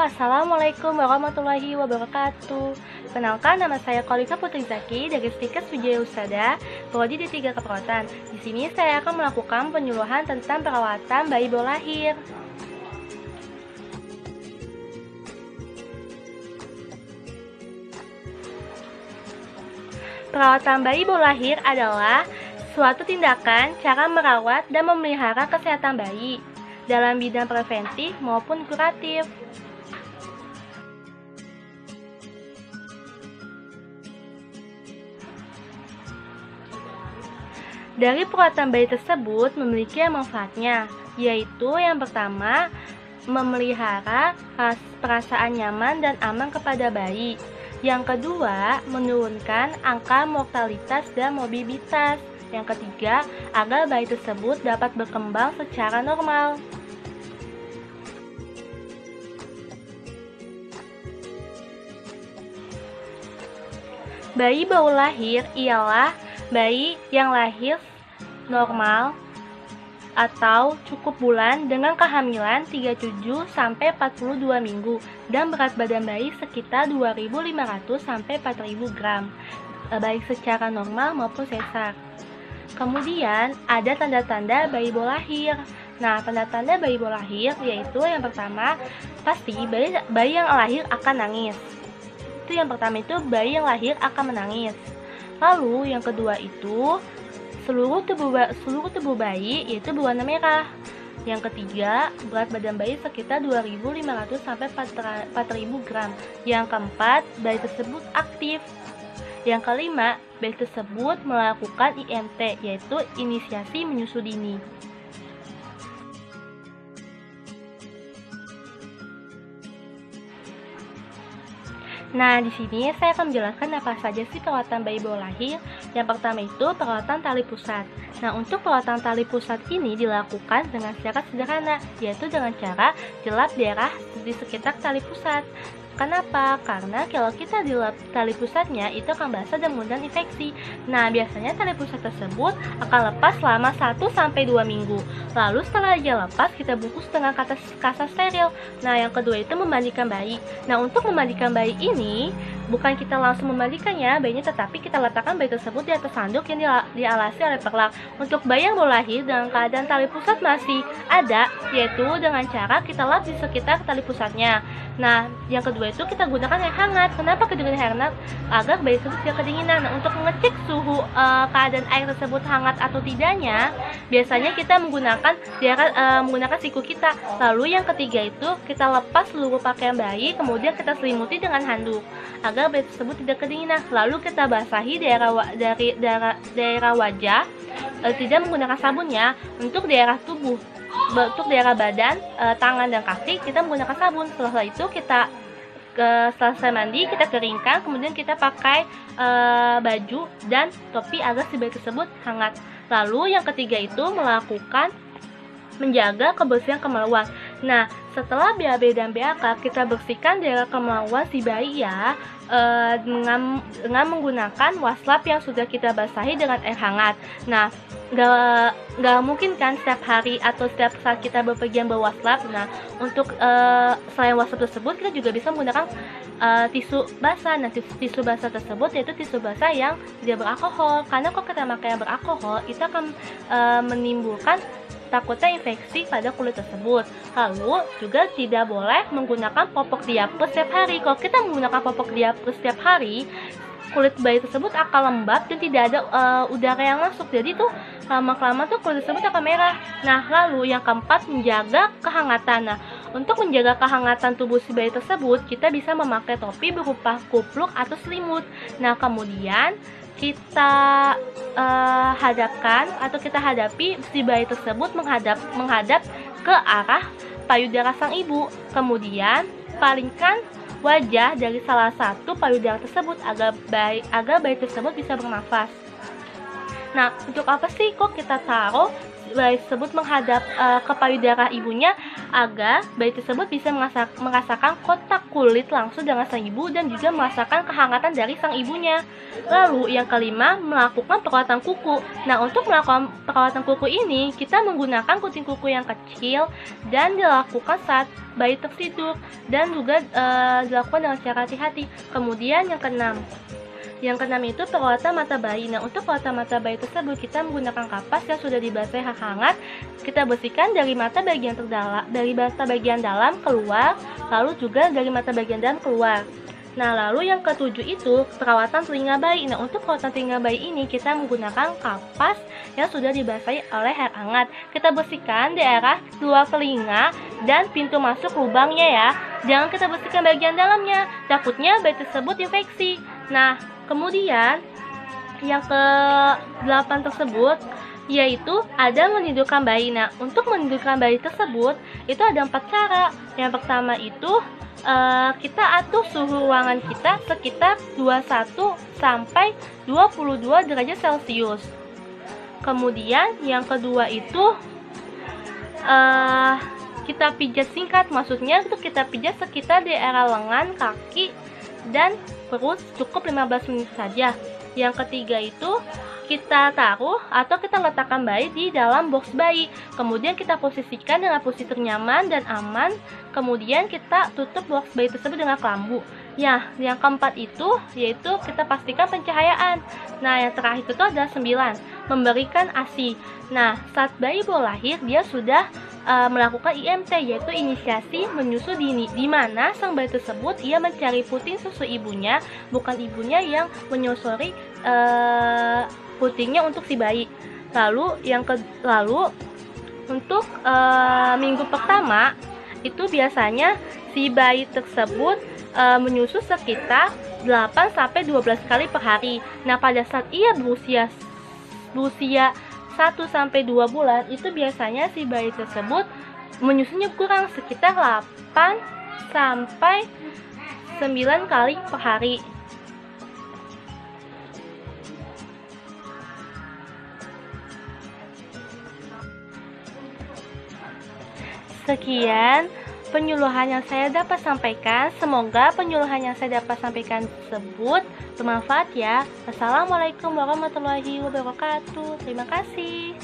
Assalamualaikum warahmatullahi wabarakatuh. Kenalkan, nama saya Khalifa Putri Zaki dari Stikes Wijaya Husada, prodi D3 Keperawatan. Di sini saya akan melakukan penyuluhan tentang perawatan bayi baru lahir. Perawatan bayi baru lahir adalah suatu tindakan cara merawat dan memelihara kesehatan bayi dalam bidang preventif maupun kuratif. Dari perawatan bayi tersebut memiliki manfaatnya, yaitu yang pertama, memelihara perasaan nyaman dan aman kepada bayi. Yang kedua, menurunkan angka mortalitas dan mobilitas. Yang ketiga, agar bayi tersebut dapat berkembang secara normal. Bayi baru lahir ialah bayi yang lahir normal atau cukup bulan dengan kehamilan 37-42 minggu dan berat badan bayi sekitar 2.500-4.000 gram, baik secara normal maupun sesar. Kemudian ada tanda-tanda bayi baru lahir. Nah, tanda-tanda bayi baru lahir yaitu yang pertama, pasti bayi yang lahir akan nangis. Itu yang pertama, itu bayi yang lahir akan menangis. Lalu yang kedua itu seluruh tubuh bayi yaitu berwarna merah. Yang ketiga, berat badan bayi sekitar 2.500-4.000 gram. Yang keempat, bayi tersebut aktif. Yang kelima, bayi tersebut melakukan IMT, yaitu inisiasi menyusu dini. Nah, di sini saya akan menjelaskan apa saja sih perawatan bayi baru lahir. Yang pertama itu perawatan tali pusat. Nah, untuk perawatan tali pusat ini dilakukan dengan cara sederhana, yaitu dengan cara jelap daerah di sekitar tali pusat. Kenapa? Karena kalau kita dilap tali pusatnya itu akan basah dan mudah infeksi. Nah, biasanya tali pusat tersebut akan lepas selama 1-2 minggu. Lalu setelah dia lepas, kita bungkus dengan kasa steril. Nah, yang kedua itu memandikan bayi. Nah, untuk memandikan bayi ini bukan kita langsung memandikannya bayinya, tetapi kita letakkan bayi tersebut di atas handuk yang dialasi oleh perlak. Untuk bayi yang baru lahir dengan keadaan tali pusat masih ada, yaitu dengan cara kita lap di sekitar tali pusatnya. Nah, yang kedua itu kita gunakan air hangat. Kenapa kita gunakan air hangat? Agar bayi tersebut tidak kedinginan. Nah, untuk mengecek suhu keadaan air tersebut hangat atau tidaknya, biasanya kita menggunakan siku kita. Lalu yang ketiga itu kita lepas seluruh pakaian bayi, kemudian kita selimuti dengan handuk agar bayi tersebut tidak kedinginan. Lalu kita basahi daerah wajah, tidak menggunakan sabunnya. Untuk daerah tubuh, untuk daerah badan, tangan dan kaki kita menggunakan sabun. Setelah itu kita selesai mandi, kita keringkan, kemudian kita pakai baju dan topi agar si bayi tersebut hangat. Lalu yang ketiga itu melakukan menjaga kebersihan kemaluan. Nah, setelah BAB dan BAK, kita bersihkan daerah kemaluan si bayi ya, dengan menggunakan waslap yang sudah kita basahi dengan air hangat. Nah, gak mungkin kan setiap hari atau setiap saat kita berpergian bawa waslap. Nah, untuk selain waslap tersebut, kita juga bisa menggunakan tisu basah. Nah, tisu basah tersebut yaitu tisu basah yang tidak beralkohol. Karena kalau kita pakai yang beralkohol, itu akan menimbulkan takutnya infeksi pada kulit tersebut. Lalu juga tidak boleh menggunakan popok diapers setiap hari. Kalau kita menggunakan popok diapers setiap hari, kulit bayi tersebut akan lembab dan tidak ada udara yang masuk. Jadi tuh lama-kelamaan tuh kulit tersebut akan merah. Nah, lalu yang keempat, menjaga kehangatan. Nah, untuk menjaga kehangatan tubuh si bayi tersebut, kita bisa memakai topi berupa kupluk atau selimut. Nah, kemudian kita hadapi si bayi tersebut menghadap ke arah payudara sang ibu. Kemudian palingkan wajah dari salah satu payudara tersebut agar bayi tersebut bisa bernafas. Nah, untuk apa sih kok kita taruh bayi tersebut menghadap ke payudara ibunya agar bayi tersebut bisa merasakan kontak kulit langsung dengan sang ibu dan juga merasakan kehangatan dari sang ibunya. Lalu yang kelima, melakukan perawatan kuku. Nah, untuk melakukan perawatan kuku ini kita menggunakan kucing kuku yang kecil dan dilakukan saat bayi tertidur dan juga dilakukan dengan cara hati-hati. Kemudian yang keenam itu perawatan mata bayi. Nah, untuk perawatan mata bayi tersebut kita menggunakan kapas yang sudah dibasahi hangat. Kita bersihkan dari mata bagian dalam keluar, lalu juga dari mata bagian dalam keluar. Nah, lalu yang ketujuh itu perawatan telinga bayi. Nah, untuk perawatan telinga bayi ini kita menggunakan kapas yang sudah dibasahi oleh air hangat. Kita bersihkan daerah luar telinga dan pintu masuk lubangnya ya. Jangan kita bersihkan bagian dalamnya, takutnya bayi tersebut infeksi. Nah, kemudian yang ke-8 tersebut yaitu ada menidurkan bayi. Nah, untuk menidurkan bayi tersebut itu ada 4 cara. Yang pertama itu kita atur suhu ruangan kita sekitar 21 sampai 22 derajat Celcius. Kemudian yang kedua itu kita pijat singkat, maksudnya itu kita pijat sekitar di area lengan, kaki, dan perut cukup 15 menit saja. Yang ketiga itu kita taruh atau kita letakkan bayi di dalam box bayi. Kemudian kita posisikan dengan posisi ternyaman dan aman. Kemudian kita tutup box bayi tersebut dengan kelambu. Ya, yang keempat itu yaitu kita pastikan pencahayaan. Nah, yang terakhir itu adalah 9, memberikan ASI. Nah, saat bayi baru lahir dia sudah melakukan IMT, yaitu inisiasi menyusu dini, di mana sang bayi tersebut ia mencari puting susu ibunya, bukan ibunya yang menyusuri putingnya untuk si bayi. Lalu untuk minggu pertama itu biasanya si bayi tersebut menyusu sekitar 8 sampai 12 kali per hari. Nah, pada saat ia berusia 1 sampai 2 bulan itu biasanya si bayi tersebut menyusunya kurang sekitar 8 sampai 9 kali per hari. Sekian penyuluhan yang saya dapat sampaikan. Semoga penyuluhan yang saya dapat sampaikan tersebut bermanfaat ya. Assalamualaikum warahmatullahi wabarakatuh. Terima kasih.